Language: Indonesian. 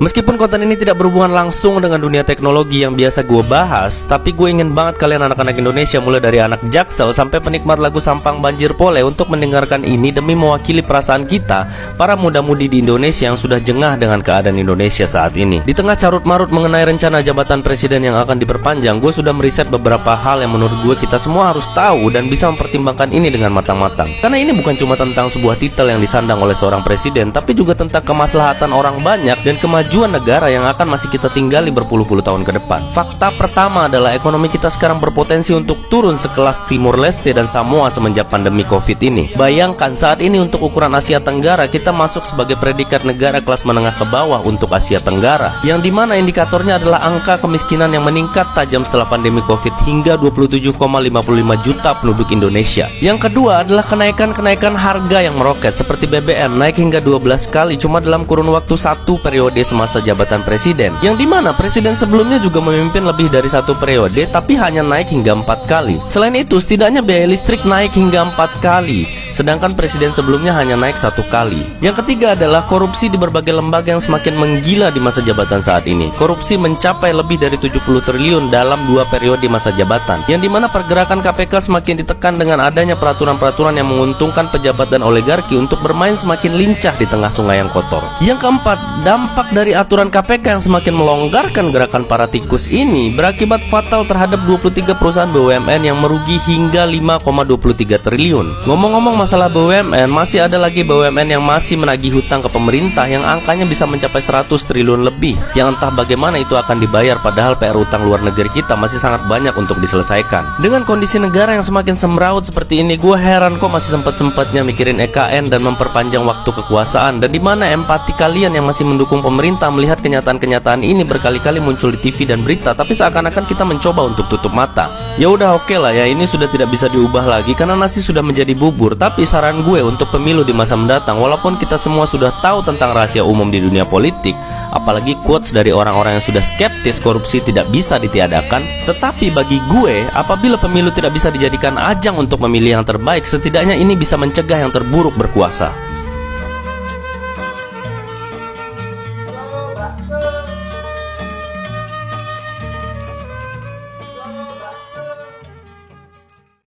Meskipun konten ini tidak berhubungan langsung dengan dunia teknologi yang biasa gue bahas, tapi gue ingin banget kalian anak-anak Indonesia, mulai dari anak Jaksel sampai penikmat lagu Sampang Banjir Pole, untuk mendengarkan ini demi mewakili perasaan kita, para muda-mudi di Indonesia yang sudah jengah dengan keadaan Indonesia saat ini. Di tengah carut-marut mengenai rencana jabatan presiden yang akan diperpanjang, gue sudah meriset beberapa hal yang menurut gue kita semua harus tahu dan bisa mempertimbangkan ini dengan matang-matang. Karena ini bukan cuma tentang sebuah titel yang disandang oleh seorang presiden, tapi juga tentang kemaslahatan orang banyak dan kemajuan negara yang akan masih kita tinggali berpuluh-puluh tahun ke depan. Fakta pertama adalah ekonomi kita sekarang berpotensi untuk turun sekelas Timur Leste dan Samoa semenjak pandemi Covid ini. Bayangkan saat ini untuk ukuran Asia Tenggara kita masuk sebagai predikat negara kelas menengah ke bawah untuk Asia Tenggara, yang dimana indikatornya adalah angka kemiskinan yang meningkat tajam setelah pandemi Covid hingga 27,55 juta penduduk Indonesia. Yang kedua adalah kenaikan harga yang meroket, seperti BBM naik hingga 12 kali cuma dalam kurun waktu satu periode masa jabatan presiden, yang dimana presiden sebelumnya juga memimpin lebih dari satu periode tapi hanya naik hingga 4 kali. Selain itu, setidaknya biaya listrik naik hingga 4 kali, sedangkan presiden sebelumnya hanya naik 1 kali. Yang ketiga adalah korupsi di berbagai lembaga yang semakin menggila di masa jabatan saat ini. Korupsi mencapai lebih dari 70 triliun dalam 2 periode masa jabatan, yang dimana pergerakan KPK semakin ditekan dengan adanya peraturan-peraturan yang menguntungkan pejabat dan oligarki untuk bermain semakin lincah di tengah sungai yang kotor. Yang keempat, dampak dari aturan KPK yang semakin melonggarkan gerakan para tikus ini berakibat fatal terhadap 23 perusahaan BUMN yang merugi hingga 5,23 triliun. Ngomong-ngomong masalah BUMN, masih ada lagi BUMN yang masih menagih hutang ke pemerintah yang angkanya bisa mencapai 100 triliun lebih, yang entah bagaimana itu akan dibayar, padahal PR utang luar negeri kita masih sangat banyak untuk diselesaikan. Dengan kondisi negara yang semakin semraut seperti ini, gue heran kok masih sempat-sempatnya mikirin EKN dan memperpanjang waktu kekuasaan, dan dimana empati kalian yang masih mendukung pemerintah melihat kenyataan-kenyataan ini berkali-kali muncul di TV dan berita, tapi seakan-akan kita mencoba untuk tutup mata. Ya udah, oke lah ya, ini sudah tidak bisa diubah lagi karena nasi sudah menjadi bubur. Tapi saran gue untuk pemilu di masa mendatang, walaupun kita semua sudah tahu tentang rahasia umum di dunia politik, apalagi quotes dari orang-orang yang sudah skeptis korupsi tidak bisa ditiadakan, tetapi bagi gue, apabila pemilu tidak bisa dijadikan ajang untuk memilih yang terbaik, setidaknya ini bisa mencegah yang terburuk berkuasa.